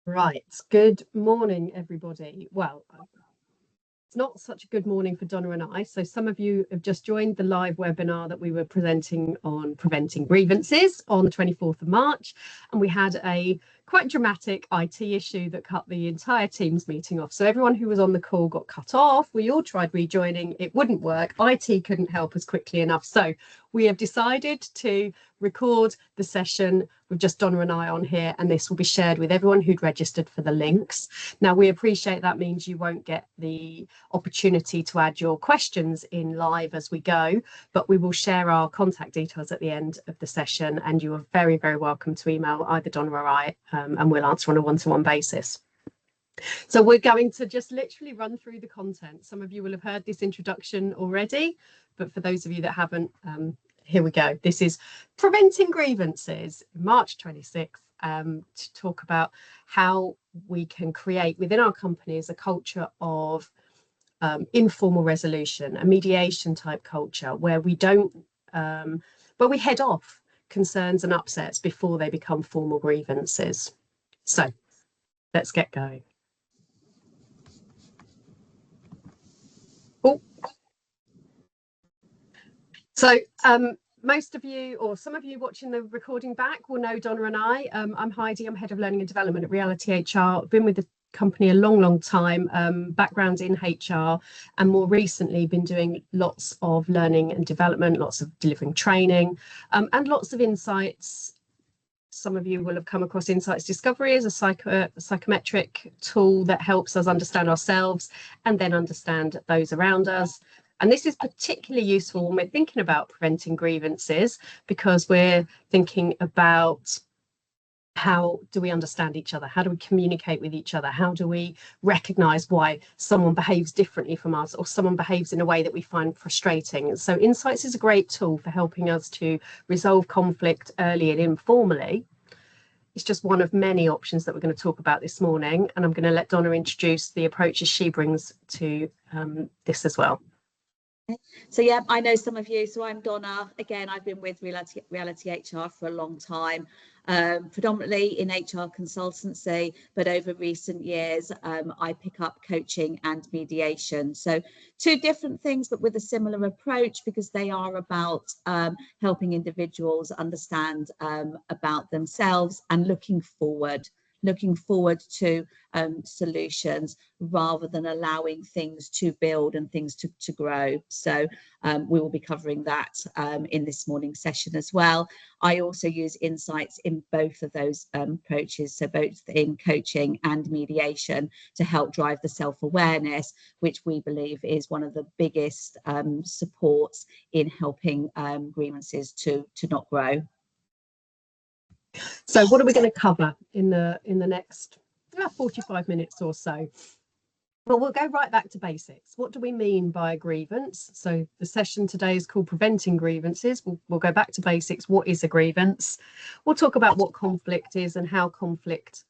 Right, good morning, everybody. Well, it's not such a good morning for Donna and I. So some of you have just joined the live webinar that we were presenting on preventing grievances on the 24th of March. And we had a quite dramatic IT issue that cut the entire Teams meeting off. So everyone who was on the call got cut off. We all tried rejoining. It wouldn't work. IT couldn't help us quickly enough. So we have decided to record the session with just Donna and I on here, and this will be shared with everyone who'd registered for the links. Now, we appreciate that means you won't get the opportunity to add your questions in live as we go, but we will share our contact details at the end of the session, and you are very, very welcome to email either Donna or I, and we'll answer on a one-to-one basis. So we're going to just literally run through the content. Some of you will have heard this introduction already, but for those of you that haven't, here we go. This is Preventing Grievances, March 26th, to talk about how we can create within our companies a culture of informal resolution, a mediation type culture where we don't, where we head off concerns and upsets before they become formal grievances. So let's get going. Oh. So most of you, or some of you watching the recording back, will know Donna and I. I'm Heidi, I'm Head of Learning and Development at Reality HR. I've been with the company a long time, background in HR, and more recently been doing lots of learning and development, lots of delivering training, and lots of insights. Some of you will have come across Insights Discovery as a psychometric tool that helps us understand ourselves and then understand those around us. And this is particularly useful when we're thinking about preventing grievances, because we're thinking about how do we understand each other? How do we communicate with each other? How do we recognize why someone behaves differently from us, or someone behaves in a way that we find frustrating? And so Insights is a great tool for helping us to resolve conflict early and informally. It's just one of many options that we're going to talk about this morning. And I'm going to let Donna introduce the approaches she brings to this as well. So yeah, I know some of you. So I'm Donna. Again, I've been with Reality HR for a long time, predominantly in HR consultancy, but over recent years, I pick up coaching and mediation. So two different things, but with a similar approach, because they are about helping individuals understand about themselves and looking forward to solutions, rather than allowing things to build and things to grow. So we will be covering that in this morning's session as well. I also use Insights in both of those approaches, so both in coaching and mediation, to help drive the self-awareness, which we believe is one of the biggest supports in helping grievances to not grow. So what are we going to cover in the next 45 minutes or so? Well, we'll go right back to basics. What do we mean by a grievance? So the session today is called Preventing Grievances. We'll go back to basics. What is a grievance? We'll talk about what conflict is and how conflict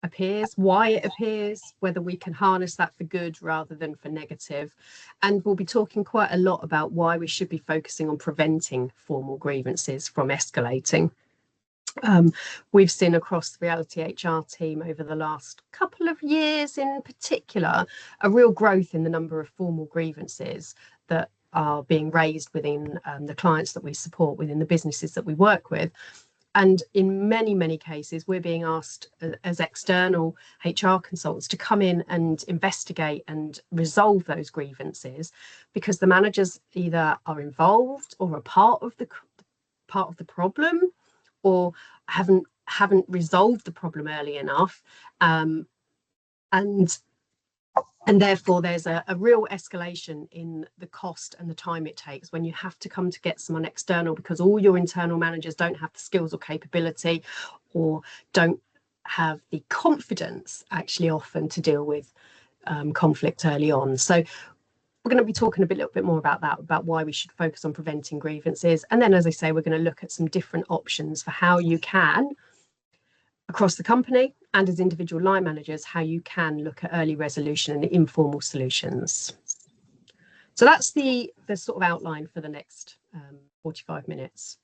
appears, why it appears, whether we can harness that for good rather than for negative. And we'll be talking quite a lot about why we should be focusing on preventing formal grievances from escalating. We've seen across the Reality HR team over the last couple of years in particular, a real growth in the number of formal grievances that are being raised within the clients that we support, within the businesses that we work with. And in many cases, we're being asked as external HR consultants to come in and investigate and resolve those grievances, because the managers either are involved or are part of the problem, or haven't resolved the problem early enough, and therefore there's a real escalation in the cost and the time it takes when you have to come to get someone external, because all your internal managers don't have the skills or capability, or don't have the confidence actually often to deal with conflict early on. So we're going to be talking a little bit more about that, about why we should focus on preventing grievances. And then, as I say, we're going to look at some different options for how you can, across the company and as individual line managers, how you can look at early resolution and informal solutions. So that's the sort of outline for the next 45 minutes.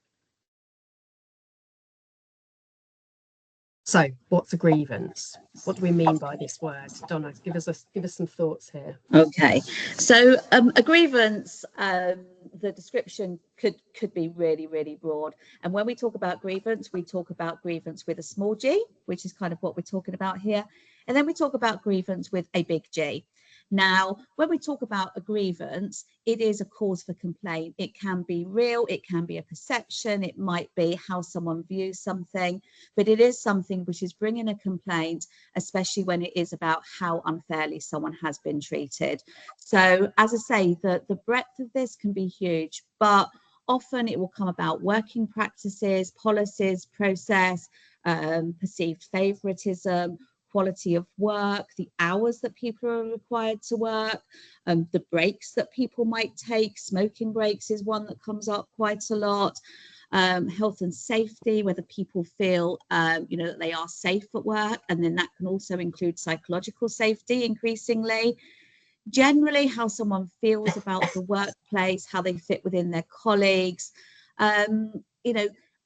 So what's a grievance? What do we mean by this word? Donna, give us some thoughts here. Okay, so a grievance, the description could be really, really broad. And when we talk about grievance, we talk about grievance with a small g, which is kind of what we're talking about here. And then we talk about grievance with a big G. Now, when we talk about a grievance, it is a cause for complaint. It can be real, it can be a perception, it might be how someone views something, but it is something which is bringing a complaint, especially when it is about how unfairly someone has been treated. So, as I say, the breadth of this can be huge, but often it will come about working practices, policies, process, perceived favoritism, quality of work, the hours that people are required to work, the breaks that people might take. Smoking breaks is one that comes up quite a lot. Health and safety, whether people feel that they are safe at work, and then that can also include psychological safety increasingly. Generally, how someone feels about the workplace, how they fit within their colleagues, a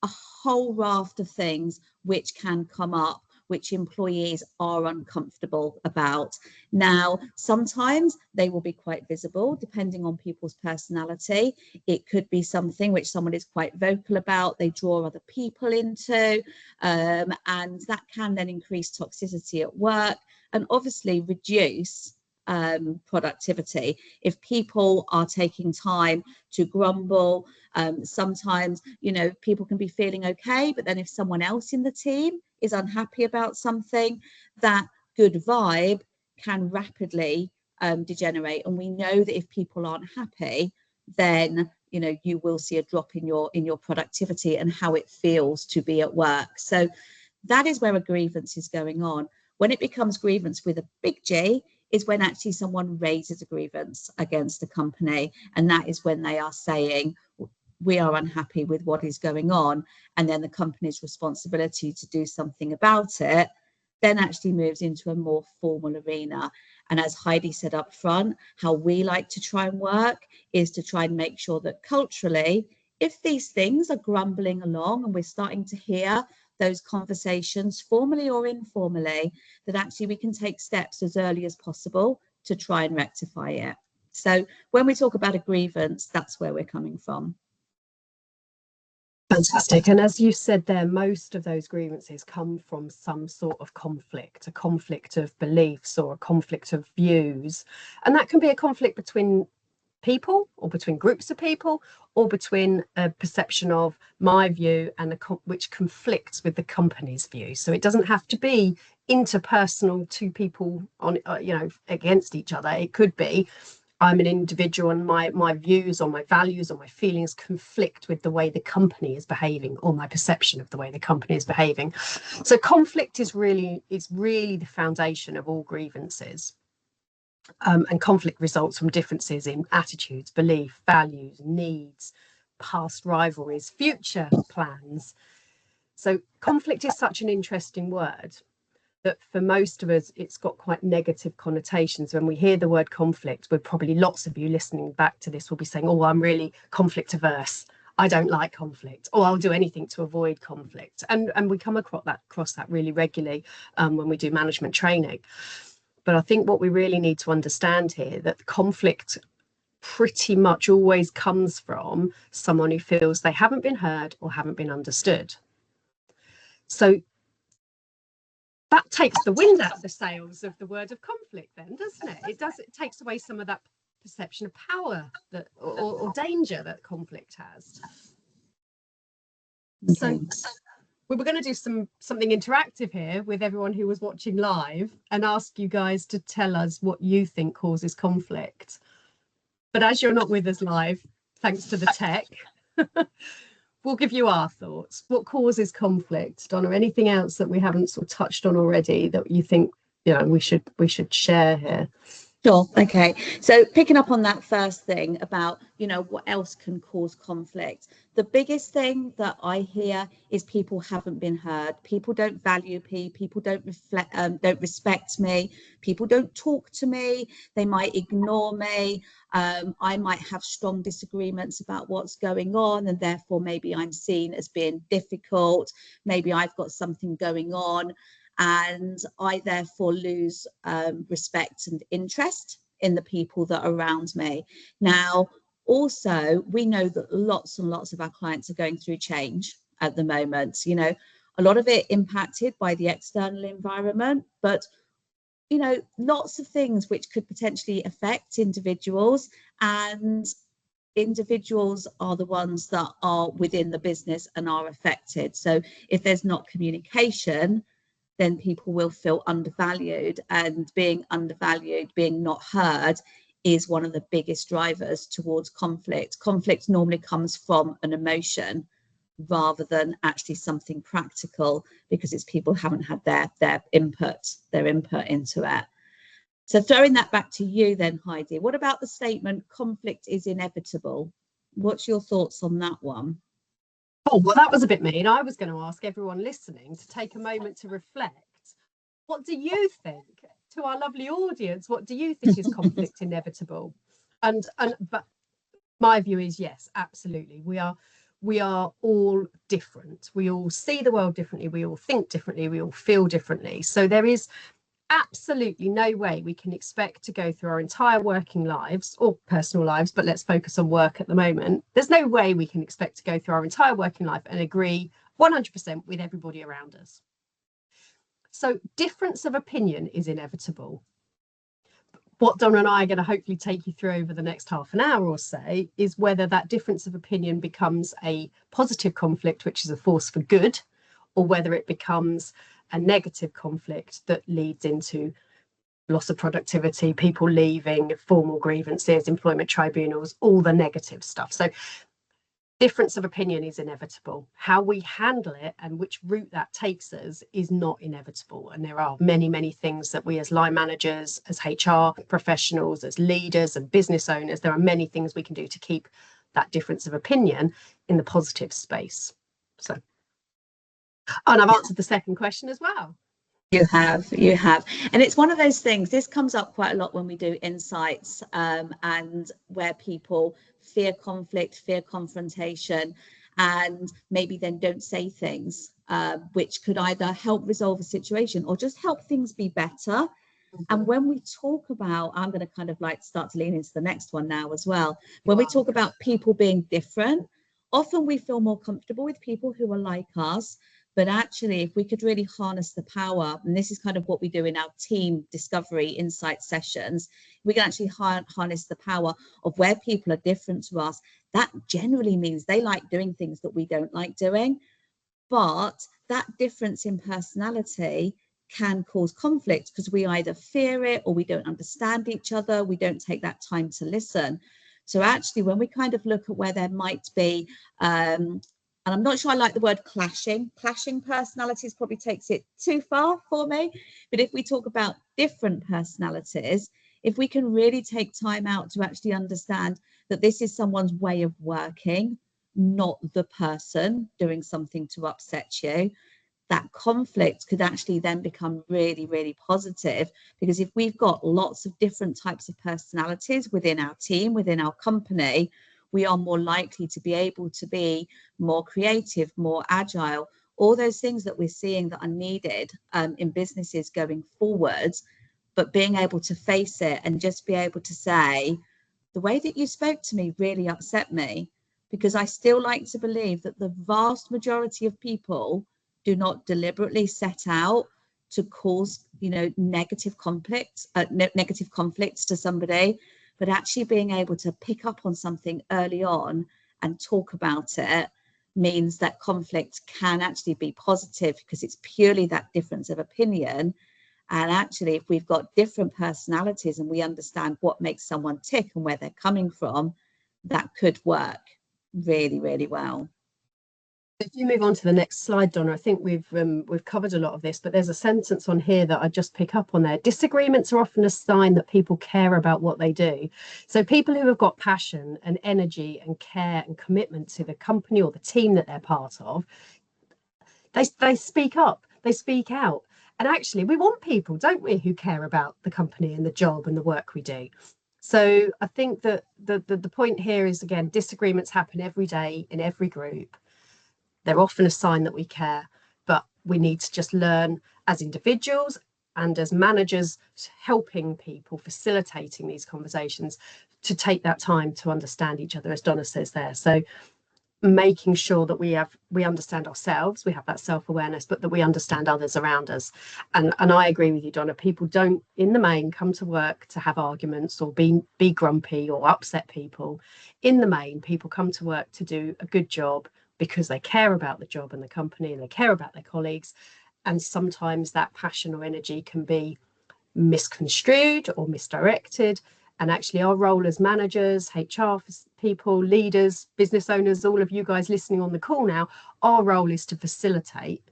whole raft of things which can come up, which employees are uncomfortable about. Now, sometimes they will be quite visible depending on people's personality. It could be something which someone is quite vocal about, they draw other people into, and that can then increase toxicity at work and obviously reduce productivity. If people are taking time to grumble, sometimes people can be feeling okay, but then if someone else in the team is unhappy about something, that good vibe can rapidly degenerate. And we know that if people aren't happy, then you will see a drop in your productivity and how it feels to be at work. So that is where a grievance is going on. When it becomes grievance with a big G is when actually someone raises a grievance against the company, and that is when they are saying, we are unhappy with what is going on, and then the company's responsibility to do something about it then actually moves into a more formal arena. And as Heidi said up front, how we like to try and work is to try and make sure that culturally, if these things are grumbling along and we're starting to hear those conversations formally or informally, that actually we can take steps as early as possible to try and rectify it. So when we talk about a grievance, that's where we're coming from. Fantastic. And as you said there, most of those grievances come from some sort of conflict, a conflict of beliefs or a conflict of views. And that can be a conflict between people or between groups of people or between a perception of my view and which conflicts with the company's view. So it doesn't have to be interpersonal, two people on against each other. It could be I'm an individual and my views or my values or my feelings conflict with the way the company is behaving or my perception of the way the company is behaving. So conflict is really the foundation of all grievances. And conflict results from differences in attitudes, belief, values, needs, past rivalries, future plans. So conflict is such an interesting word that for most of us, it's got quite negative connotations. When we hear the word conflict, we're probably, lots of you listening back to this will be saying, oh, I'm really conflict averse. I don't like conflict, or I'll do anything to avoid conflict. And we come across that really regularly when we do management training. But I think what we really need to understand here, that conflict pretty much always comes from someone who feels they haven't been heard or haven't been understood. So that takes the wind out of the sails of the word of conflict then, doesn't it? It takes away some of that perception of power that or danger that conflict has. Okay. So we were going to do something interactive here with everyone who was watching live and ask you guys to tell us what you think causes conflict. But as you're not with us live, thanks to the tech, we'll give you our thoughts. What causes conflict, Donna? Anything else that we haven't sort of touched on already that you think we should share here? Sure. Okay. So picking up on that first thing about, what else can cause conflict. The biggest thing that I hear is people haven't been heard. People don't value me. People don't respect me. People don't talk to me. They might ignore me. I might have strong disagreements about what's going on, and therefore maybe I'm seen as being difficult. Maybe I've got something going on, and I therefore lose respect and interest in the people that are around me. Now, also, we know that lots and lots of our clients are going through change at the moment. A lot of it impacted by the external environment, but lots of things which could potentially affect individuals, and individuals are the ones that are within the business and are affected. So if there's not communication, then people will feel undervalued, and being undervalued, being not heard, is one of the biggest drivers towards conflict. Conflict normally comes from an emotion rather than actually something practical, because it's people haven't had their input into it. So throwing that back to you then, Heidi, what about the statement conflict is inevitable? What's your thoughts on that one? Oh, well, that was a bit mean. I was going to ask everyone listening to take a moment to reflect. What do you think? To our lovely audience, what do you think is conflict inevitable? But my view is yes, absolutely. We are all different. We all see the world differently. We all think differently. We all feel differently. So there is absolutely no way we can expect to go through our entire working lives or personal lives, but let's focus on work at the moment. There's no way we can expect to go through our entire working life and agree 100% with everybody around us. So difference of opinion is inevitable. What Donna and I are going to hopefully take you through over the next half an hour or so is whether that difference of opinion becomes a positive conflict, which is a force for good, or whether it becomes a negative conflict that leads into loss of productivity, people leaving, formal grievances, employment tribunals, all the negative stuff. So difference of opinion is inevitable. How we handle it and which route that takes us is not inevitable. And there are many, many things that we as line managers, as HR professionals, as leaders and business owners, there are many things we can do to keep that difference of opinion in the positive space. So, and I've answered the second question as well. You have. And it's one of those things, this comes up quite a lot when we do insights, and where people fear conflict, fear confrontation, and maybe then don't say things which could either help resolve a situation or just help things be better. And when we talk about, I'm going to kind of like start to lean into the next one now as well. When we talk about people being different, often we feel more comfortable with people who are like us. But actually, if we could really harness the power, and this is kind of what we do in our team discovery insight sessions, we can actually harness the power of where people are different to us. That generally means they like doing things that we don't like doing. But that difference in personality can cause conflict because we either fear it or we don't understand each other. We don't take that time to listen. So actually, when we kind of look at where there might be, and I'm not sure I like the word clashing personalities, probably takes it too far for me. But if we talk about different personalities, if we can really take time out to actually understand that this is someone's way of working, not the person doing something to upset you, that conflict could actually then become really, really positive. Because if we've got lots of different types of personalities within our team, within our company, we are more likely to be able to be more creative, more agile, all those things that we're seeing that are needed in businesses going forwards. But being able to face it and just be able to say, the way that you spoke to me really upset me, because I still like to believe that the vast majority of people do not deliberately set out to cause, negative conflicts to somebody. But actually being able to pick up on something early on and talk about it means that conflict can actually be positive, because it's purely that difference of opinion. And actually, if we've got different personalities and we understand what makes someone tick and where they're coming from, that could work really, really well. If you move on to the next slide, Donna, I think we've covered a lot of this, but there's a sentence on here that I just pick up on there. Disagreements are often a sign that people care about what they do. So people who have got passion and energy and care and commitment to the company or the team that they're part of, they speak up, they speak out. And actually, we want people, don't we, who care about the company and the job and the work we do. So I think that the point here is, again, disagreements happen every day in every group. They're often a sign that we care, but we need to just learn as individuals and as managers, helping people, facilitating these conversations, to take that time to understand each other, as Donna says there. So making sure that we understand ourselves, we have that self-awareness, but that we understand others around us. And I agree with you, Donna. People don't, in the main, come to work to have arguments or be grumpy or upset people. In the main, people come to work to do a good job because they care about the job and the company, and they care about their colleagues. And sometimes that passion or energy can be misconstrued or misdirected. And actually, our role as managers, HR people, leaders, business owners, all of you guys listening on the call now, our role is to facilitate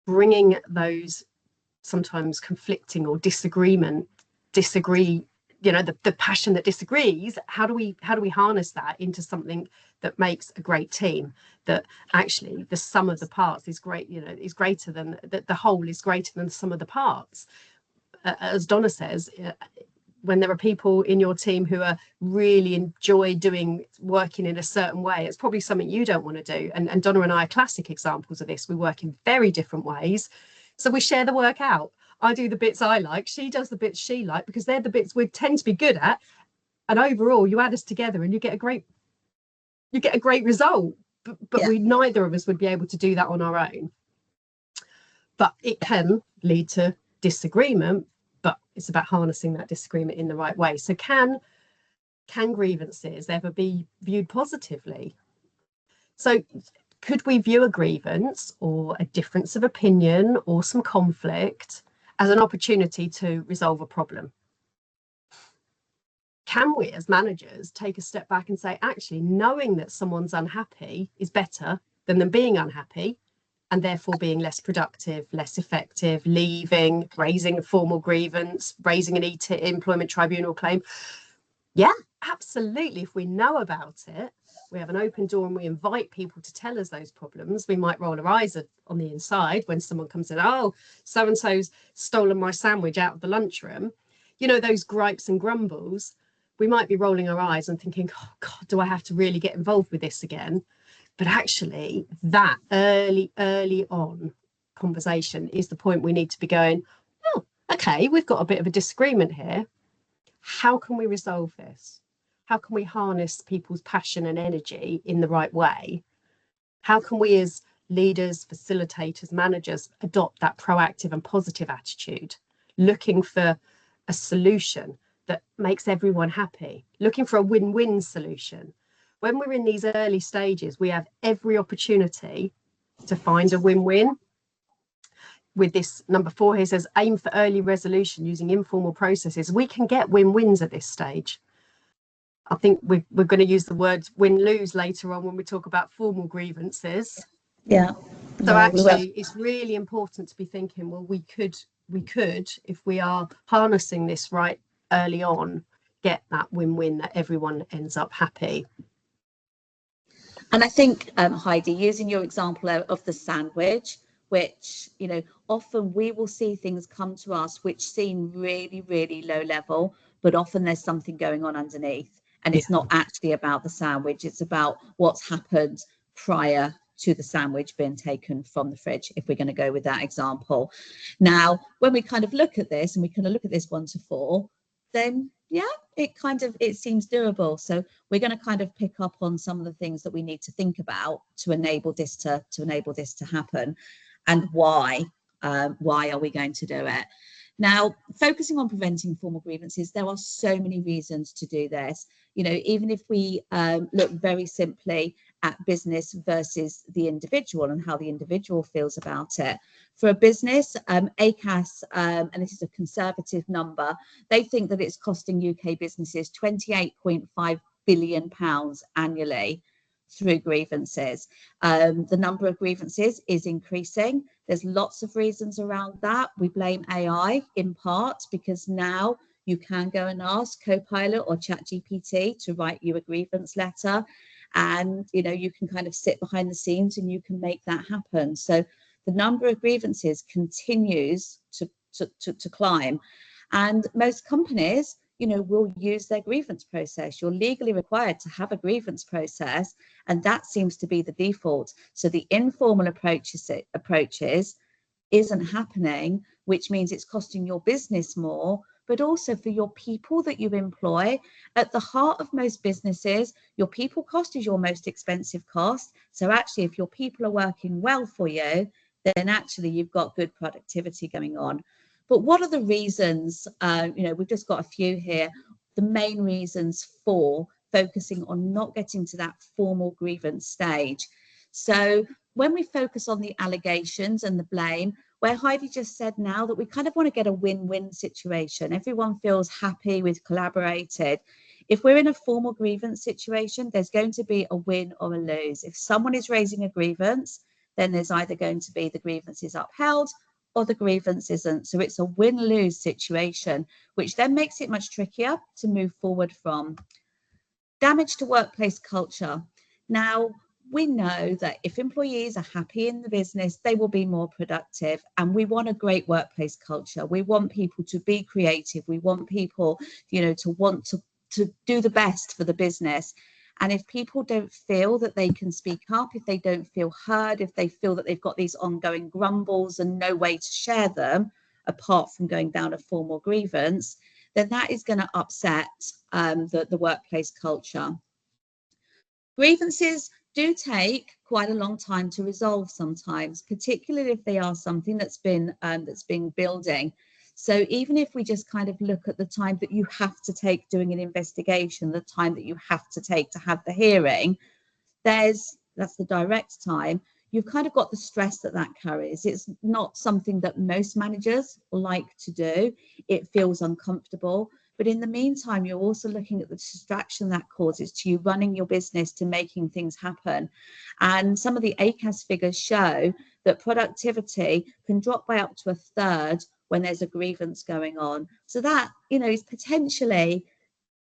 bringing those sometimes conflicting or disagree, the passion that disagrees. How do we harness that into something that makes a great team, that actually the sum of the parts is great, is greater than the whole is greater than the sum of the parts. As Donna says, when there are people in your team who are really enjoy working in a certain way, it's probably something you don't want to do. And Donna and I are classic examples of this. We work in very different ways, so we share the work out. I do the bits I like, she does the bits she likes, because they're the bits we tend to be good at. And overall, you add us together and you get a great result. But Yeah. neither of us would be able to do that on our own. But it can lead to disagreement, but it's about harnessing that disagreement in the right way. So can grievances ever be viewed positively? So could we view a grievance or a difference of opinion or some conflict as an opportunity to resolve a problem? Can we, as managers, take a step back and say, actually, knowing that someone's unhappy is better than them being unhappy, and therefore being less productive, less effective, leaving, raising a formal grievance, raising an employment tribunal claim? Yeah, absolutely. If we know about it, we have an open door and we invite people to tell us those problems. We might roll our eyes on the inside when someone comes in, oh, so-and-so's stolen my sandwich out of the lunchroom. Those gripes and grumbles, we might be rolling our eyes and thinking, oh God, do I have to really get involved with this again? But actually, that early on conversation is the point we need to be going, oh, okay, we've got a bit of a disagreement here. How can we resolve this? How can we harness people's passion and energy in the right way? How can we, as leaders, facilitators, managers, adopt that proactive and positive attitude, looking for a solution that makes everyone happy, looking for a win-win solution? When we're in these early stages, we have every opportunity to find a win-win. With this number 4 here says, aim for early resolution using informal processes. We can get win-wins at this stage. I think we're going to use the words win-lose later on when we talk about formal grievances. Yeah. So actually, it's really important to be thinking, well, we could, if we are harnessing this right early on, get that win-win that everyone ends up happy. And I think, Heidi, using your example of the sandwich, which, often we will see things come to us which seem really, really low level, but often there's something going on underneath. And it's not actually about the sandwich, it's about what's happened prior to the sandwich being taken from the fridge, if we're going to go with that example. Now, when we kind of look at this, and we kind of look at this 1 to 4, then it seems doable. So we're going to kind of pick up on some of the things that we need to think about to enable this to happen, and why are we going to do it. Now, focusing on preventing formal grievances, there are so many reasons to do this. Even if we look very simply at business versus the individual and how the individual feels about it. For a business, ACAS, and this is a conservative number, they think that it's costing UK businesses £28.5 billion annually through grievances. The number of grievances is increasing. There's lots of reasons around that. We blame AI in part because now you can go and ask Copilot or ChatGPT to write you a grievance letter, and you can kind of sit behind the scenes and you can make that happen. So the number of grievances continues to climb, and most companies will use their grievance process. You're legally required to have a grievance process, and that seems to be the default. So the informal approaches isn't happening, which means it's costing your business more, but also for your people that you employ. At the heart of most businesses, your people cost is your most expensive cost. So actually, if your people are working well for you, then actually you've got good productivity going on. But what are the reasons? We've just got a few here. The main reasons for focusing on not getting to that formal grievance stage. So when we focus on the allegations and the blame, where Heidi just said now that we kind of want to get a win-win situation. Everyone feels happy, we've collaborated. If we're in a formal grievance situation, there's going to be a win or a lose. If someone is raising a grievance, then there's either going to be the grievance is upheld or the grievance isn't. So it's a win-lose situation, which then makes it much trickier to move forward from. Damage to workplace culture. Now, we know that if employees are happy in the business, they will be more productive, and we want a great workplace culture. We want people to be creative. We want people, to want to do the best for the business. And if people don't feel that they can speak up, if they don't feel heard, if they feel that they've got these ongoing grumbles and no way to share them apart from going down a formal grievance, then that is going to upset the workplace culture. Grievances do take quite a long time to resolve sometimes, particularly if they are something that's been building. So even if we just kind of look at the time that you have to take doing an investigation, the time that you have to take to have the hearing, that's the direct time. You've kind of got the stress that carries. It's not something that most managers like to do. It feels uncomfortable. But in the meantime, you're also looking at the distraction that causes to you running your business, to making things happen. And some of the ACAS figures show that productivity can drop by up to a third when there's a grievance going on. So that, is potentially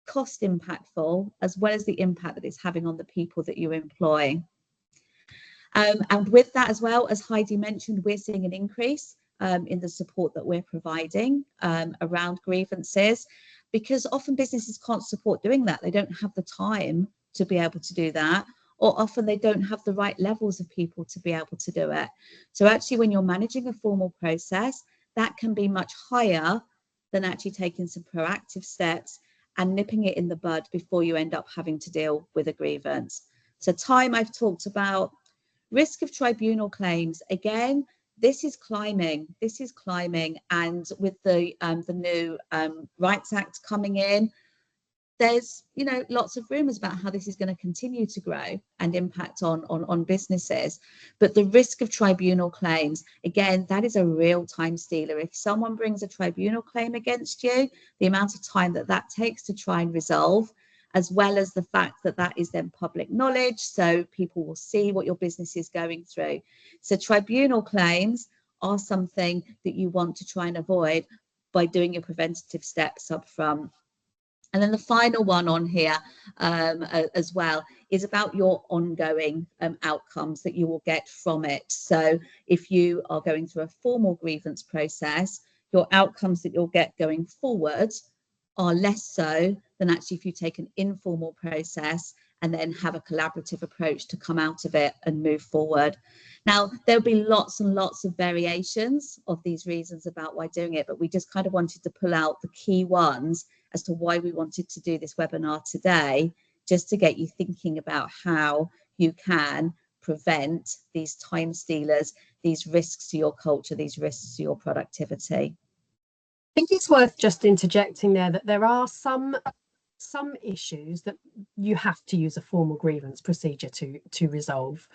cost impactful, as well as the impact that it's having on the people that you employ. And with that as well, as Heidi mentioned, we're seeing an increase in the support that we're providing around grievances, because often businesses can't support doing that. They don't have the time to be able to do that, or often they don't have the right levels of people to be able to do it. So actually, when you're managing a formal process, that can be much higher than actually taking some proactive steps and nipping it in the bud before you end up having to deal with a grievance. So time I've talked about. Risk of tribunal claims, again, this is climbing, and with the new Rights Act coming in, there's lots of rumours about how this is going to continue to grow and impact on businesses. But the risk of tribunal claims, again, that is a real time stealer. If someone brings a tribunal claim against you, the amount of time that takes to try and resolve, as well as the fact that is then public knowledge, so people will see what your business is going through. So tribunal claims are something that you want to try and avoid by doing your preventative steps up front. And then the final one on here as well is about your ongoing outcomes that you will get from it. So if you are going through a formal grievance process, your outcomes that you'll get going forward are less so than actually if you take an informal process and then have a collaborative approach to come out of it and move forward. Now, there'll be lots and lots of variations of these reasons about why doing it, but we just kind of wanted to pull out the key ones as to why we wanted to do this webinar today, just to get you thinking about how you can prevent these time stealers, these risks to your culture, these risks to your productivity. I think it's worth just interjecting there that there are some issues that you have to use a formal grievance procedure to resolve.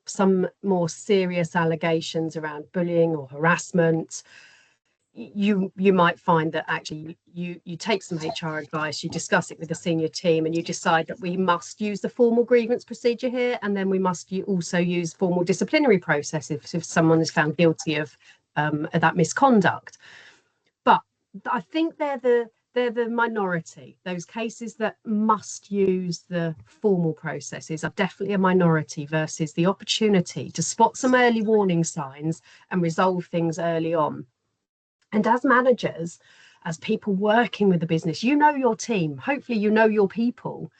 Some more serious allegations around bullying or harassment, you might find that actually you take some HR advice, you discuss it with the senior team, and you decide that we must use the formal grievance procedure here, and then we must also use formal disciplinary processes if someone is found guilty of that misconduct. But I think they're the minority. Those cases that must use the formal processes are definitely a minority versus the opportunity to spot some early warning signs and resolve things early on. And as managers, as people working with the business, you know your team, hopefully you know your people.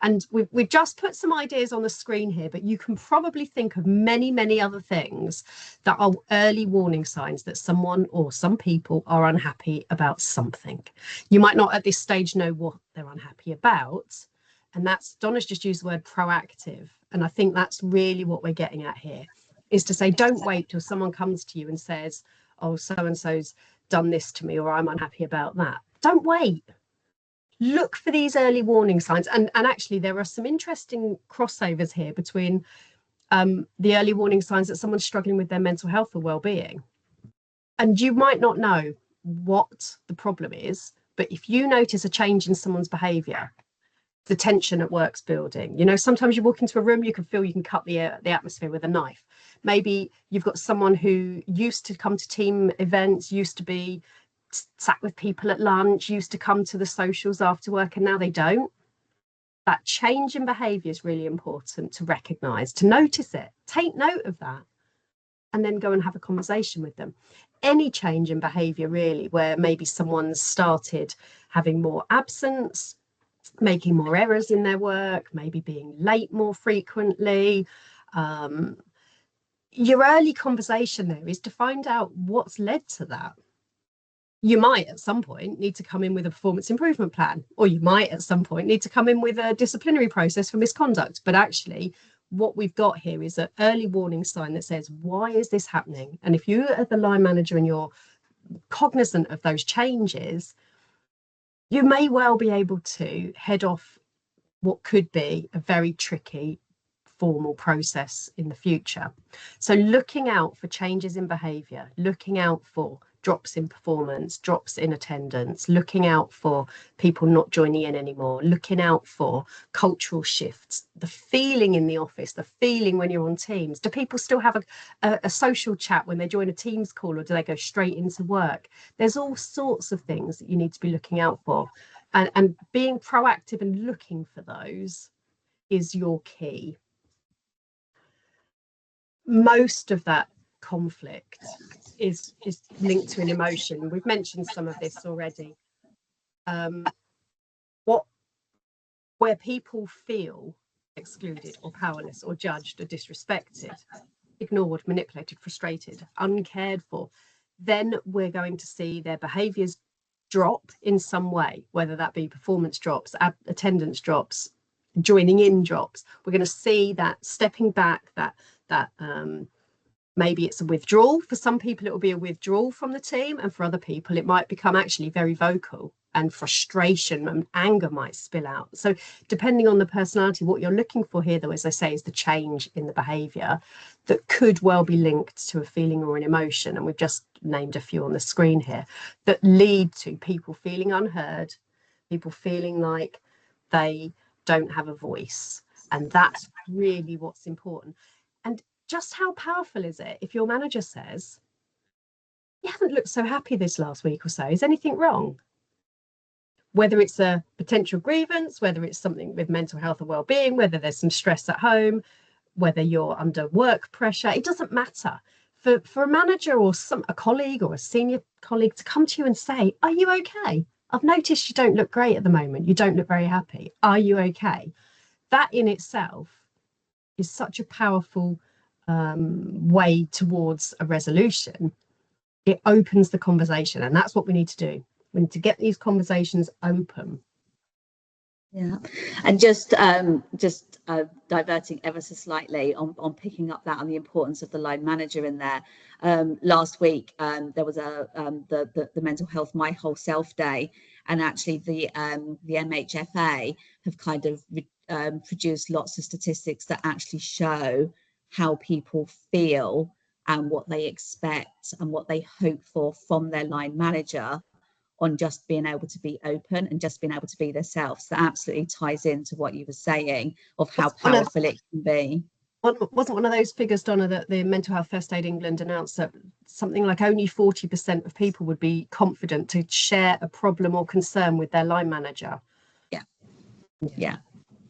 And we've just put some ideas on the screen here, but you can probably think of many, many other things that are early warning signs that someone or some people are unhappy about something. You might not at this stage know what they're unhappy about. And that's, Donna's just used the word proactive. And I think that's really what we're getting at here, is to say, don't wait till someone comes to you and says, oh, so-and-so's done this to me, or I'm unhappy about that. Don't wait. Look for these early warning signs. And actually, there are some interesting crossovers here between the early warning signs that someone's struggling with their mental health or well-being. And you might not know what the problem is, but if you notice a change in someone's behaviour, the tension at work's building. You know, sometimes you walk into a room, you can feel you can cut the atmosphere with a knife. Maybe you've got someone who used to come to team events, used to be sat with people at lunch, used to come to the socials after work, and now they don't. That change in behaviour is really important to recognise, to notice it, take note of that, and then go and have a conversation with them. Any change in behaviour, really, where maybe someone's started having more absence, making more errors in their work, maybe being late more frequently. Your early conversation there is to find out what's led to that. You might at some point need to come in with a performance improvement plan, or you might at some point need to come in with a disciplinary process for misconduct. But actually, what we've got here is an early warning sign that says, why is this happening? And if you are the line manager and you're cognizant of those changes, you may well be able to head off what could be a very tricky formal process in the future. So looking out for changes in behaviour, looking out for drops in performance, drops in attendance, looking out for people not joining in anymore, looking out for cultural shifts, the feeling in the office, the feeling when you're on Teams. Do people still have a social chat when they join a Teams call, or do they go straight into work? There's all sorts of things that you need to be looking out for. And being proactive and looking for those is your key. Most of that conflict is linked to an emotion. We've mentioned some of this already. Where people feel excluded or powerless or judged or disrespected, ignored, manipulated, frustrated, uncared for, then we're going to see their behaviours drop in some way, whether that be performance drops, attendance drops, joining in drops. We're going to see that stepping back, that maybe it's a withdrawal. For some people, it will be a withdrawal from the team, and for other people, it might become actually very vocal, and frustration and anger might spill out. So depending on the personality, what you're looking for here, though, as I say, is the change in the behaviour that could well be linked to a feeling or an emotion. And we've just named a few on the screen here that lead to people feeling unheard, people feeling like they don't have a voice. And that's really what's important. And just how powerful is it if your manager says, you haven't looked so happy this last week or so, is anything wrong? Whether it's a potential grievance, whether it's something with mental health or well-being, whether there's some stress at home, whether you're under work pressure, it doesn't matter. For a manager or a colleague or a senior colleague to come to you and say, are you okay? I've noticed you don't look great at the moment. You don't look very happy. Are you okay? That in itself is such a powerful way towards a resolution. It opens the conversation, and that's what we need to do. We need to get these conversations open. Yeah, and just diverting ever so slightly on picking up that on the importance of the line manager in there. Last week there was the mental health My Whole Self Day, and actually the MHFA have kind of produced lots of statistics that actually show how people feel and what they expect and what they hope for from their line manager on just being able to be open and just being able to be themselves. That absolutely ties into what you were saying of how powerful it can be. Wasn't one of those figures, Donna, that the Mental Health First Aid England announced that something like only 40% of people would be confident to share a problem or concern with their line manager? Yeah.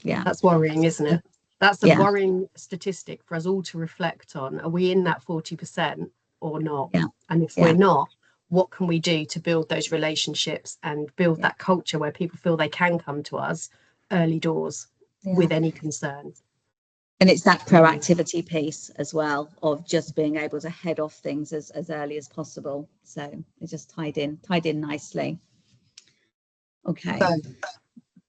That's worrying, isn't it? That's a Yeah. worrying statistic for us all to reflect on. Are we in that 40% or not? Yeah. And if we're not, what can we do to build those relationships and build that culture where people feel they can come to us early doors with any concern? And it's that proactivity piece as well of just being able to head off things as early as possible. So it's just tied in nicely. Okay. So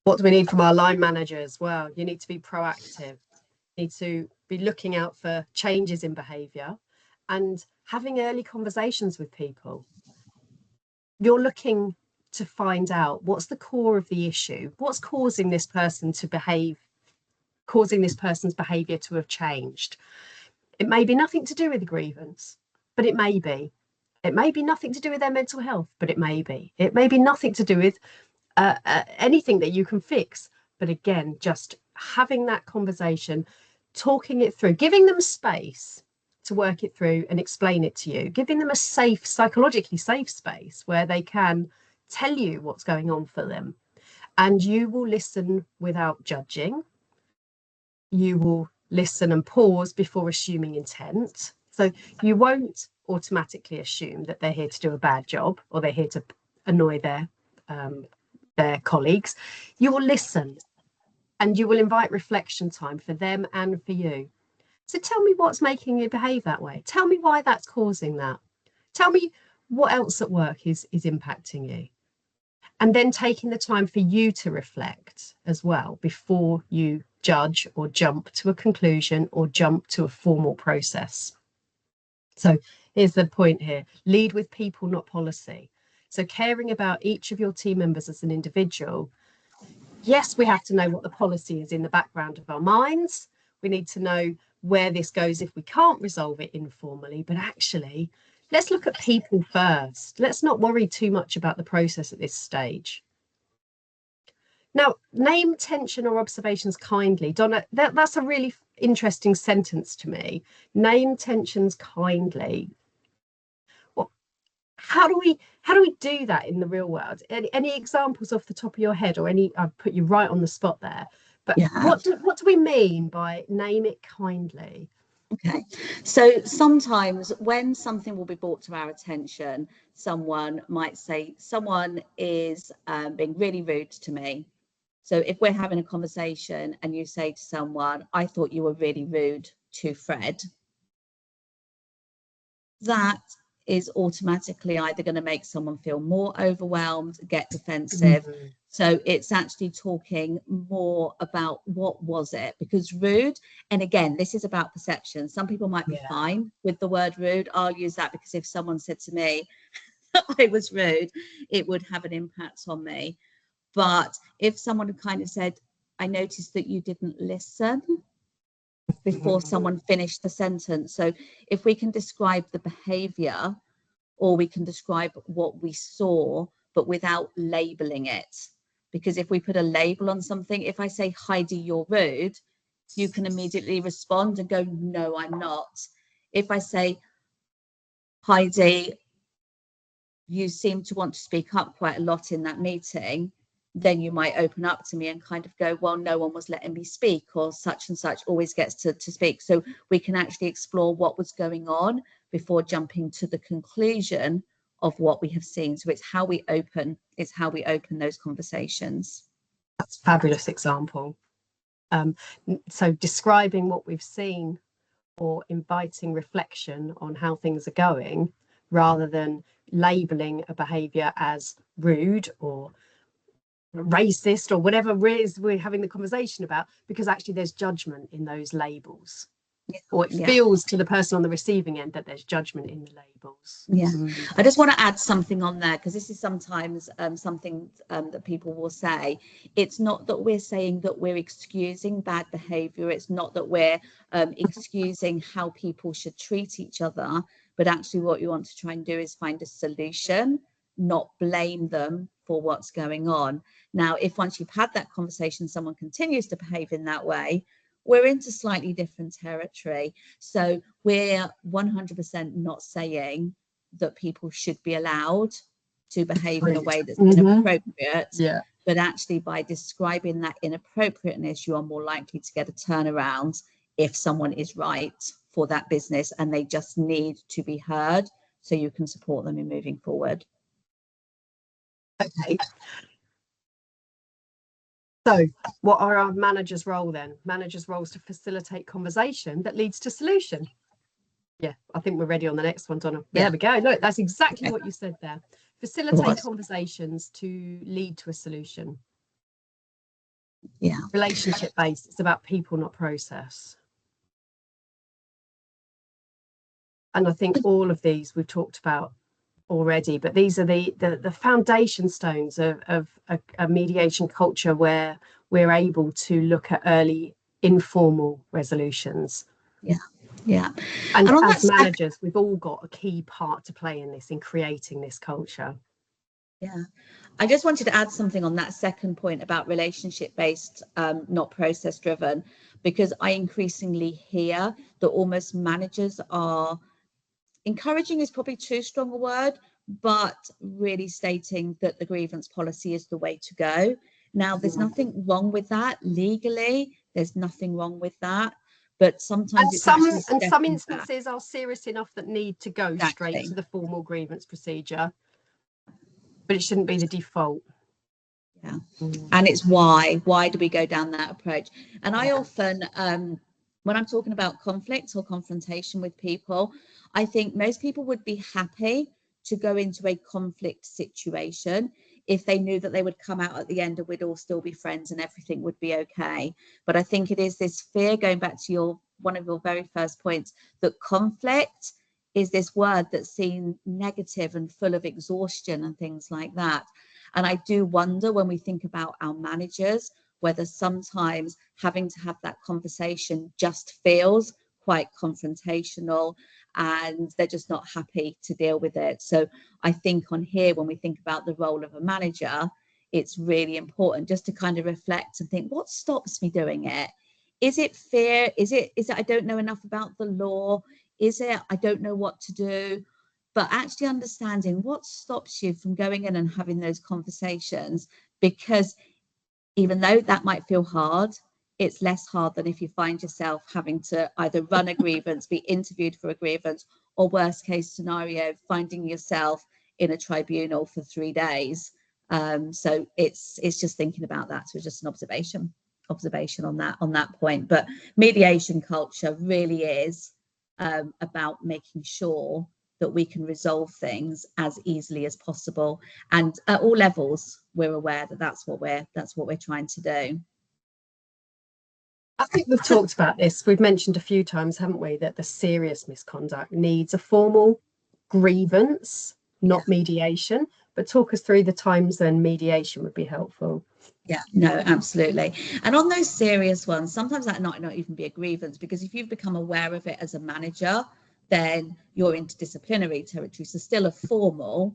what do we need from our line managers? Well, you need to be proactive. You need to be looking out for changes in behaviour and having early conversations with people. You're looking to find out what's the core of the issue, what's causing this person to behave, causing this person's behaviour to have changed. It may be nothing to do with the grievance, but it may be. It may be nothing to do with their mental health, but it may be. It may be nothing to do with anything that you can fix. But again, just having that conversation, talking it through, giving them space to work it through and explain it to you, giving them a safe, psychologically safe space where they can tell you what's going on for them. And you will listen without judging. You will listen and pause before assuming intent. So you won't automatically assume that they're here to do a bad job or they're here to annoy their colleagues. You will listen and you will invite reflection time for them and for you. So tell me what's making you behave that way. Tell me why that's causing that. Tell me what else at work is impacting you. And then taking the time for you to reflect as well before you judge or jump to a conclusion or jump to a formal process. So here's the point here. Lead with people, not policy. So caring about each of your team members as an individual. Yes, we have to know what the policy is in the background of our minds. We need to know where this goes if we can't resolve it informally, but actually, let's look at people first. Let's not worry too much about the process at this stage. Now, name tension or observations kindly. Donna, that's a really interesting sentence to me. Name tensions kindly. Well, how do we do that in the real world? Any examples off the top of your head, or any? I've put you right on the spot there. But what do we mean by name it kindly? Okay, so sometimes when something will be brought to our attention, someone might say, someone is being really rude to me. So if we're having a conversation and you say to someone, I thought you were really rude to Fred, that is automatically either going to make someone feel more overwhelmed, get defensive. Mm-hmm. So it's actually talking more about what was it, because rude, and again, this is about perception. Some people might be fine with the word rude. I'll use that because if someone said to me that I was rude, it would have an impact on me. But if someone kind of said, I noticed that you didn't listen before someone finished the sentence. So if we can describe the behavior, or we can describe what we saw, but without labeling it. Because if we put a label on something, if I say, Heidi, you're rude, you can immediately respond and go, no, I'm not. If I say, Heidi, you seem to want to speak up quite a lot in that meeting, then you might open up to me and kind of go, well, no one was letting me speak, or such and such always gets to speak. So we can actually explore what was going on before jumping to the conclusion of what we have seen. So it's how we open those conversations. That's a fabulous example. So describing what we've seen or inviting reflection on how things are going, rather than labeling a behaviour as rude or racist or whatever it is we're having the conversation about, because actually there's judgment in those labels. or it feels to the person on the receiving end that there's judgment in the labels. I just want to add something on there, because this is sometimes something that people will say. It's not that we're saying that we're excusing bad behavior, it's not that we're excusing how people should treat each other, but actually what you want to try and do is find a solution, not blame them for what's going on. Now, if once you've had that conversation, someone continues to behave in that way, we're into slightly different territory. So we're 100% not saying that people should be allowed to behave in a way that's inappropriate, but actually by describing that inappropriateness, you are more likely to get a turnaround if someone is right for that business and they just need to be heard, so you can support them in moving forward. Okay. So what are our managers' role then? Managers' role is to facilitate conversation that leads to solution. Yeah, I think we're ready on the next one, Donna. There we go. Look, that's exactly what you said there. Facilitate conversations to lead to a solution. Relationship based. It's about people, not process. And I think all of these we've talked about already, but these are the foundation stones of a mediation culture where we're able to look at early informal resolutions. And as managers, we've all got a key part to play in this, in creating this culture. I just wanted to add something on that second point about relationship based, not process driven, because I increasingly hear that almost managers are encouraging, is probably too strong a word, but really stating that the grievance policy is the way to go. Now, there's nothing wrong with that legally. There's nothing wrong with that. But sometimes some instances are serious enough that need to go straight to the formal grievance procedure, but it shouldn't be the default. And it's why do we go down that approach? And I often when I'm talking about conflict or confrontation with people, I think most people would be happy to go into a conflict situation if they knew that they would come out at the end and we'd all still be friends and everything would be okay. But I think it is this fear, going back to one of your very first points, that conflict is this word that's seen negative and full of exhaustion and things like that. And I do wonder, when we think about our managers, whether sometimes having to have that conversation just feels quite confrontational and they're just not happy to deal with it. So I think on here, when we think about the role of a manager, it's really important just to kind of reflect and think, what stops me doing it? Is it fear? Is it I don't know enough about the law? Is it I don't know what to do? But actually understanding what stops you from going in and having those conversations, because even though that might feel hard, it's less hard than if you find yourself having to either run a grievance, be interviewed for a grievance, or worst case scenario, finding yourself in a tribunal for 3 days. So it's just thinking about that. So just an observation on that point. But mediation culture really is about making sure that we can resolve things as easily as possible, and at all levels we're aware that that's what we're trying to do. I think we've talked about this. We've mentioned a few times, haven't we, that the serious misconduct needs a formal grievance, not mediation. But talk us through the times when mediation would be helpful. Yeah, no, absolutely. And on those serious ones, sometimes that might not even be a grievance, because if you've become aware of it as a manager, then you're into disciplinary territory. So still a formal.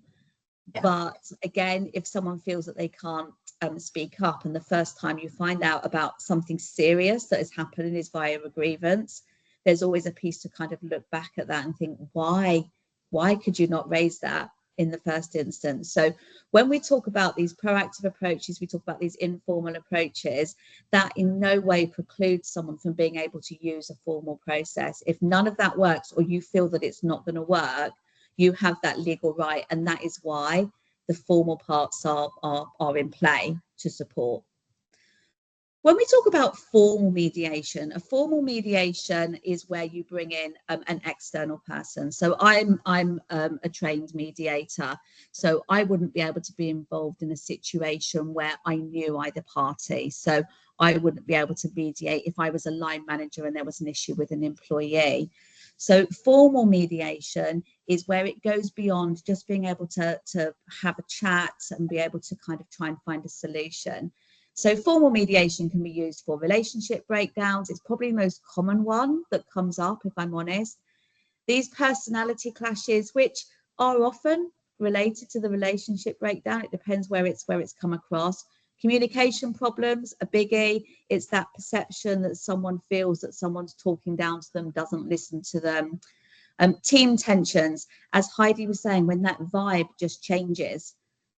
But again, if someone feels that they can't speak up, and the first time you find out about something serious that is happening is via a grievance, there's always a piece to kind of look back at that and think, why could you not raise that in the first instance? So when we talk about these proactive approaches, we talk about these informal approaches, that in no way precludes someone from being able to use a formal process. If none of that works, or you feel that it's not going to work, you have that legal right, and that is why the formal parts are in play to support. When we talk about formal mediation, a formal mediation is where you bring in an external person. So I'm a trained mediator, so I wouldn't be able to be involved in a situation where I knew either party. So I wouldn't be able to mediate if I was a line manager and there was an issue with an employee. So formal mediation is where it goes beyond just being able to have a chat and be able to kind of try and find a solution. So formal mediation can be used for relationship breakdowns. It's probably the most common one that comes up, if I'm honest. These personality clashes, which are often related to the relationship breakdown, it depends where it's come across. Communication problems, a biggie. It's that perception that someone feels that someone's talking down to them, doesn't listen to them. Team tensions, as Heidi was saying, when that vibe just changes,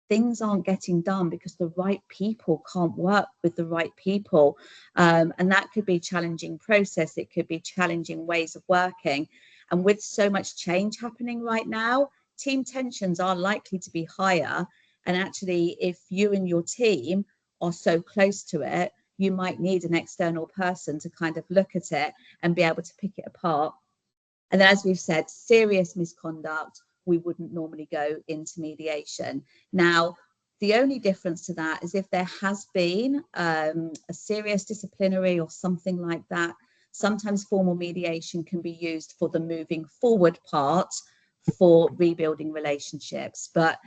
things aren't getting done because the right people can't work with the right people. And that could be a challenging process. It could be challenging ways of working. And with so much change happening right now, team tensions are likely to be higher. And actually, if you and your team are so close to it, you might need an external person to kind of look at it and be able to pick it apart. And then, as we've said, serious misconduct, we wouldn't normally go into mediation. Now, the only difference to that is if there has been a serious disciplinary or something like that, sometimes formal mediation can be used for the moving forward part for rebuilding relationships. But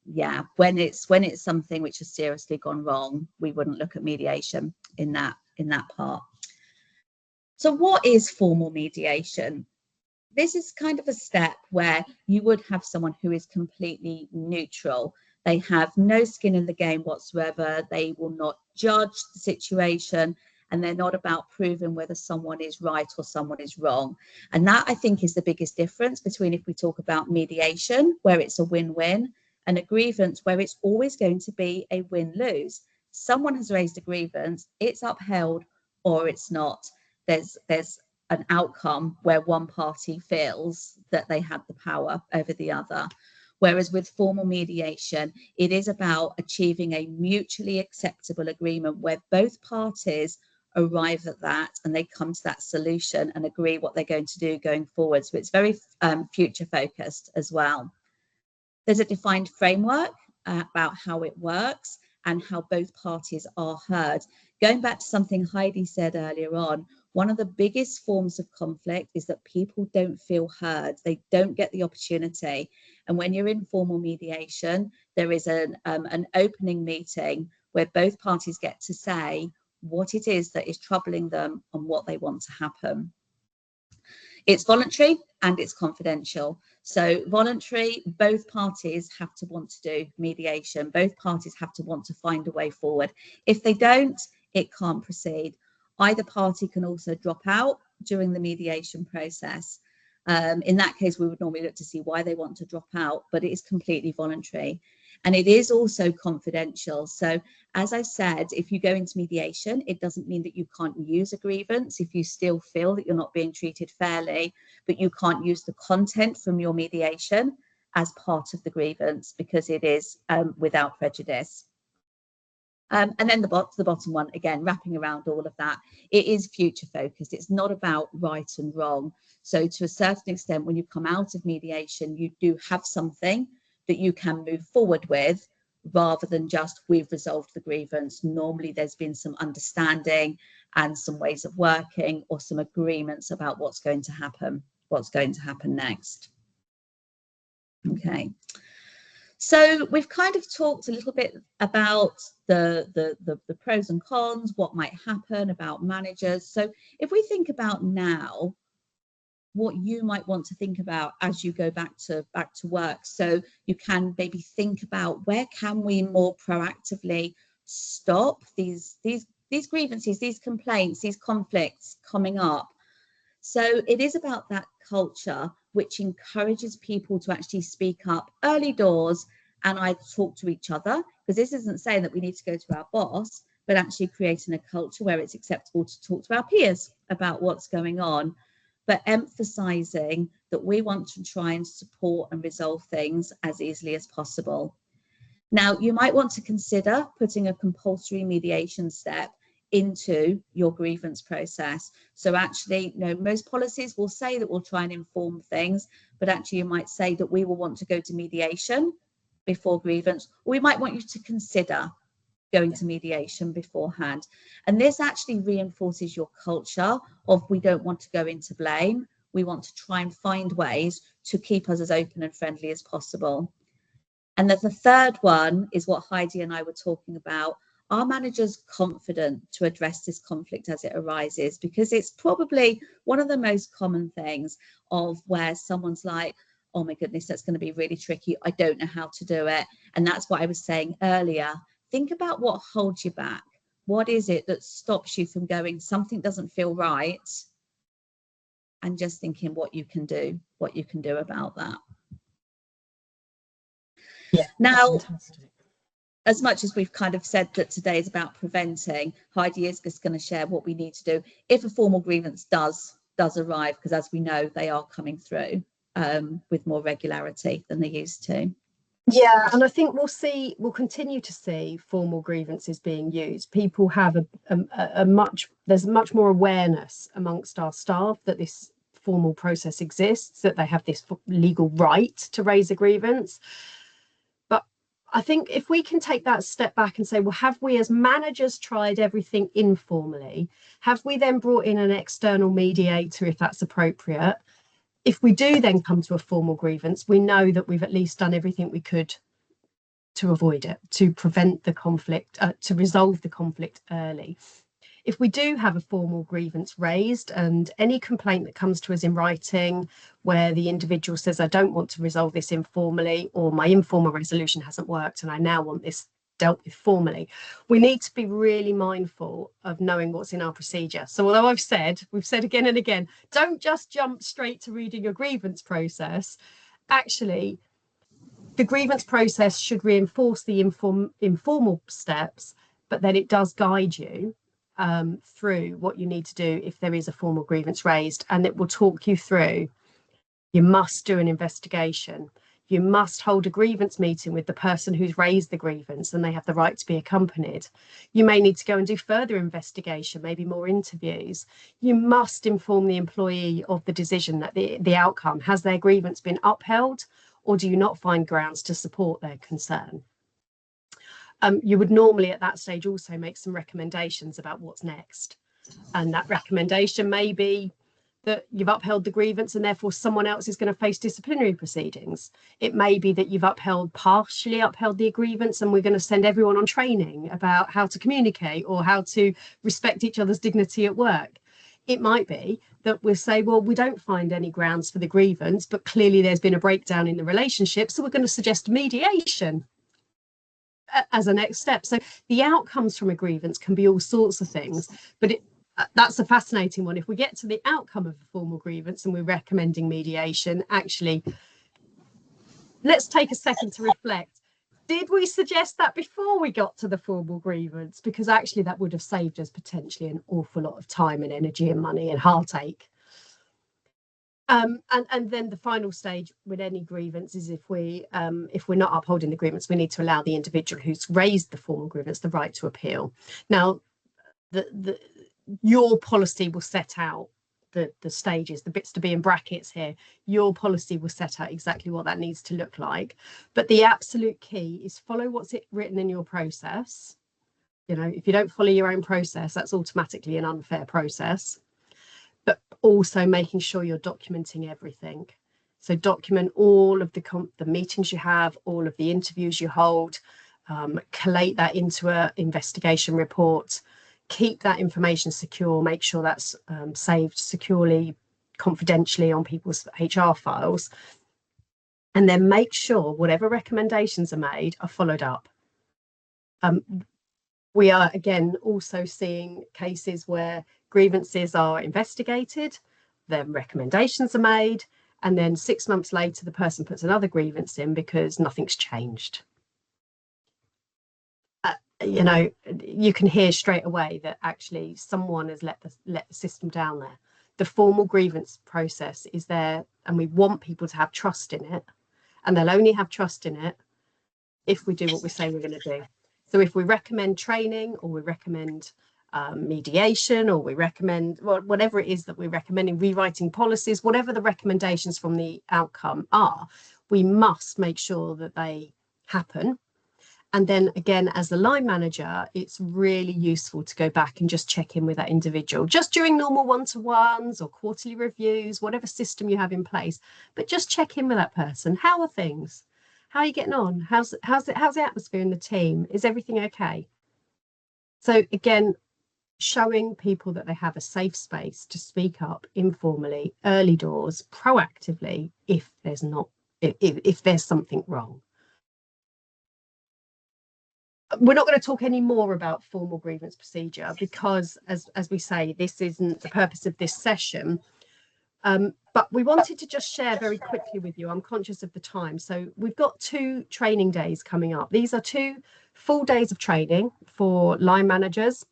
yeah, when it's something which has seriously gone wrong, we wouldn't look at mediation in that part. So what is formal mediation? This is kind of a step where you would have someone who is completely neutral. They have no skin in the game whatsoever. They will not judge the situation, and they're not about proving whether someone is right or someone is wrong. And that, I think, is the biggest difference between if we talk about mediation, where it's a win-win, and a grievance, where it's always going to be a win-lose. Someone has raised a grievance, it's upheld or it's not. There's an outcome where one party feels that they had the power over the other. Whereas with formal mediation, it is about achieving a mutually acceptable agreement where both parties arrive at that and they come to that solution and agree what they're going to do going forward. So it's very future focused as well. There's a defined framework about how it works and how both parties are heard. Going back to something Heidi said earlier on, one of the biggest forms of conflict is that people don't feel heard. They don't get the opportunity. And when you're in formal mediation, there is an opening meeting where both parties get to say what it is that is troubling them and what they want to happen. It's voluntary and it's confidential. So voluntary, both parties have to want to do mediation. Both parties have to want to find a way forward. If they don't, it can't proceed. Either party can also drop out during the mediation process. In that case, we would normally look to see why they want to drop out, but it is completely voluntary. And it is also confidential. So as I said, if you go into mediation, it doesn't mean that you can't use a grievance if you still feel that you're not being treated fairly, but you can't use the content from your mediation as part of the grievance because it is without prejudice. And then the bottom one, again, wrapping around all of that, it is future focused. It's not about right and wrong. So to a certain extent, when you come out of mediation, you do have something that you can move forward with rather than just we've resolved the grievance. Normally there's been some understanding and some ways of working or some agreements about what's going to happen next. Okay. So we've kind of talked a little bit about the pros and cons, what might happen, about managers. So if we think about now, what you might want to think about as you go back to work, so you can maybe think about where can we more proactively stop these grievances, these complaints, these conflicts coming up. So it is about that culture which encourages people to actually speak up early doors and I talk to each other, because this isn't saying that we need to go to our boss, but actually creating a culture where it's acceptable to talk to our peers about what's going on, but emphasizing that we want to try and support and resolve things as easily as possible. Now, you might want to consider putting a compulsory mediation step into your grievance process. So actually, you know, most policies will say that we'll try and inform things, but actually you might say that we will want to go to mediation before grievance, or we might want you to consider going to mediation beforehand. And this actually reinforces your culture of we don't want to go into blame. We want to try and find ways to keep us as open and friendly as possible. And then the third one is what Heidi and I were talking about. Are managers confident to address this conflict as it arises? Because it's probably one of the most common things of where someone's like, oh my goodness, that's going to be really tricky. I don't know how to do it. And that's what I was saying earlier. Think about what holds you back. What is it that stops you from going, something doesn't feel right? And just thinking what you can do about that. Yeah. Now, Fantastic. as much as we've kind of said that today is about preventing, Heidi is just going to share what we need to do if a formal grievance does arrive, because as we know, they are coming through with more regularity than they used to. Yeah, and I think we'll continue to see formal grievances being used. People have there's much more awareness amongst our staff that this formal process exists, that they have this legal right to raise a grievance. But I think if we can take that step back and say, well, have we as managers tried everything informally? Have we then brought in an external mediator if that's appropriate? If we do then come to a formal grievance, we know that we've at least done everything we could to avoid it, to prevent the conflict, to resolve the conflict early. If we do have a formal grievance raised and any complaint that comes to us in writing where the individual says, I don't want to resolve this informally, or my informal resolution hasn't worked and I now want this dealt with formally, we need to be really mindful of knowing what's in our procedure. So although we've said again and again, don't just jump straight to reading a grievance process. Actually, the grievance process should reinforce the informal steps, but then it does guide you through what you need to do if there is a formal grievance raised, and it will talk you through. You must do an investigation. You must hold a grievance meeting with the person who's raised the grievance, and they have the right to be accompanied. You may need to go and do further investigation, maybe more interviews. You must inform the employee of the decision, that the outcome. Has their grievance been upheld, or do you not find grounds to support their concern? You would normally at that stage also make some recommendations about what's next. And that recommendation may be that you've upheld the grievance and therefore someone else is going to face disciplinary proceedings. It may be that you've partially upheld the grievance and we're going to send everyone on training about how to communicate or how to respect each other's dignity at work. It might be that we'll say, well, we don't find any grounds for the grievance, but clearly there's been a breakdown in the relationship, so we're going to suggest mediation as a next step. So the outcomes from a grievance can be all sorts of things, but that's a fascinating one. If we get to the outcome of a formal grievance and we're recommending mediation, actually, let's take a second to reflect. Did we suggest that before we got to the formal grievance? Because actually that would have saved us potentially an awful lot of time and energy and money and heartache. And then the final stage with any grievance is if we're not upholding the grievance, we need to allow the individual who's raised the formal grievance the right to appeal. Now, your policy will set out the stages, the bits to be in brackets here. Your policy will set out exactly what that needs to look like. But the absolute key is follow what's written in your process. You know, if you don't follow your own process, that's automatically an unfair process. But also making sure you're documenting everything. So document all of the meetings you have, all of the interviews you hold, collate that into an investigation report. Keep that information secure, make sure that's saved securely, confidentially on people's HR files, and then make sure whatever recommendations are made are followed up. We are, again, also seeing cases where grievances are investigated, then recommendations are made, and then 6 months later, the person puts another grievance in because nothing's changed. You know, you can hear straight away that actually someone has let the system down there. The formal grievance process is there, and we want people to have trust in it, and they'll only have trust in it if we do what we say we're going to do. So if we recommend training, or we recommend mediation, or we recommend whatever it is that we're recommending, rewriting policies, whatever the recommendations from the outcome are, we must make sure that they happen. And then again, as the line manager, it's really useful to go back and just check in with that individual, just during normal one-to-ones or quarterly reviews, whatever system you have in place. But just check in with that person. How are things? How are you getting on? How's the atmosphere in the team? Is everything okay? So again, showing people that they have a safe space to speak up informally, early doors, proactively, if there's something wrong. We're not going to talk any more about formal grievance procedure because, as we say, this isn't the purpose of this session. But we wanted to just share very quickly with you. I'm conscious of the time. So we've got 2 training days coming up. These are 2 full days of training for line managers.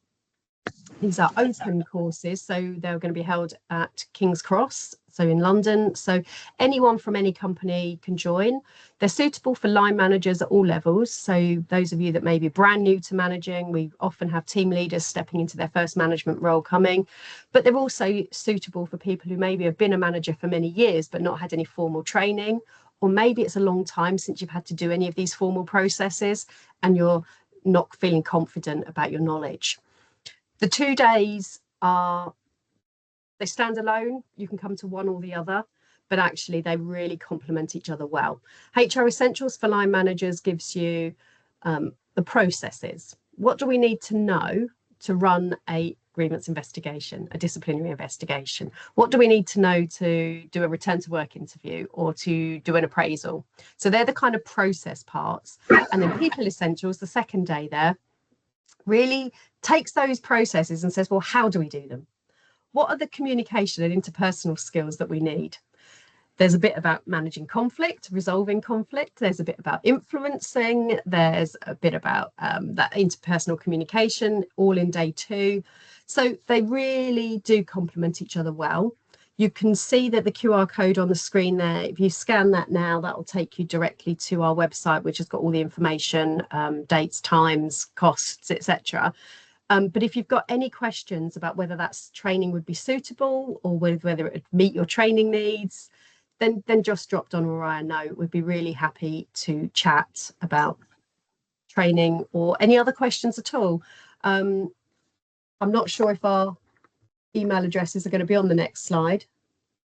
These are open courses, so they're going to be held at King's Cross, so in London. So anyone from any company can join. They're suitable for line managers at all levels. So those of you that may be brand new to managing, we often have team leaders stepping into their first management role coming, but they're also suitable for people who maybe have been a manager for many years but not had any formal training, or maybe it's a long time since you've had to do any of these formal processes and you're not feeling confident about your knowledge. The 2 days they stand alone. You can come to one or the other, but actually they really complement each other well. HR Essentials for line managers gives you the processes. What do we need to know to run a grievance investigation, a disciplinary investigation? What do we need to know to do a return to work interview or to do an appraisal? So they're the kind of process parts. And then People Essentials, the second day there, really takes those processes and says, well, how do we do them? What are the communication and interpersonal skills that we need? There's a bit about managing conflict, resolving conflict. There's a bit about influencing. There's a bit about that interpersonal communication, all in day 2. So they really do complement each other well. You can see that the QR code on the screen there, if you scan that now, that will take you directly to our website, which has got all the information, dates, times, costs, etc. But if you've got any questions about whether that's training would be suitable or whether it would meet your training needs, then just drop Donna or I a note. We'd be really happy to chat about training or any other questions at all. I'm not sure if our email addresses are going to be on the next slide.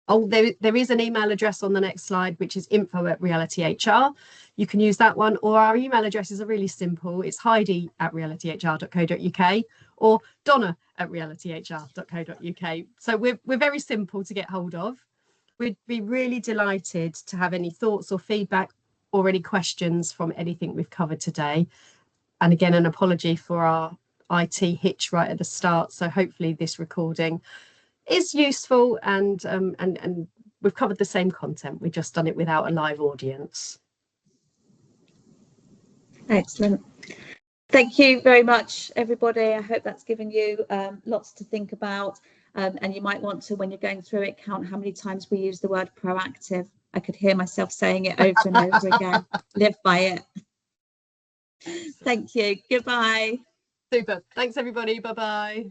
Oh, there is an email address on the next slide, which is info@realityhr. You can use that one, or our email addresses are really simple. It's heidi@realityhr.co.uk or donna@realityhr.co.uk. So we're very simple to get hold of. We'd be really delighted to have any thoughts or feedback or any questions from anything we've covered today. And again, an apology for our IT hitch right at the start. So hopefully this recording is useful and we've covered the same content. We've just done it without a live audience. Excellent. Thank you very much, everybody. I hope that's given you lots to think about. And you might want to, when you're going through it, count how many times we use the word proactive. I could hear myself saying it over and over again. Live by it. Thank you. Goodbye. Super. Thanks, everybody. Bye-bye.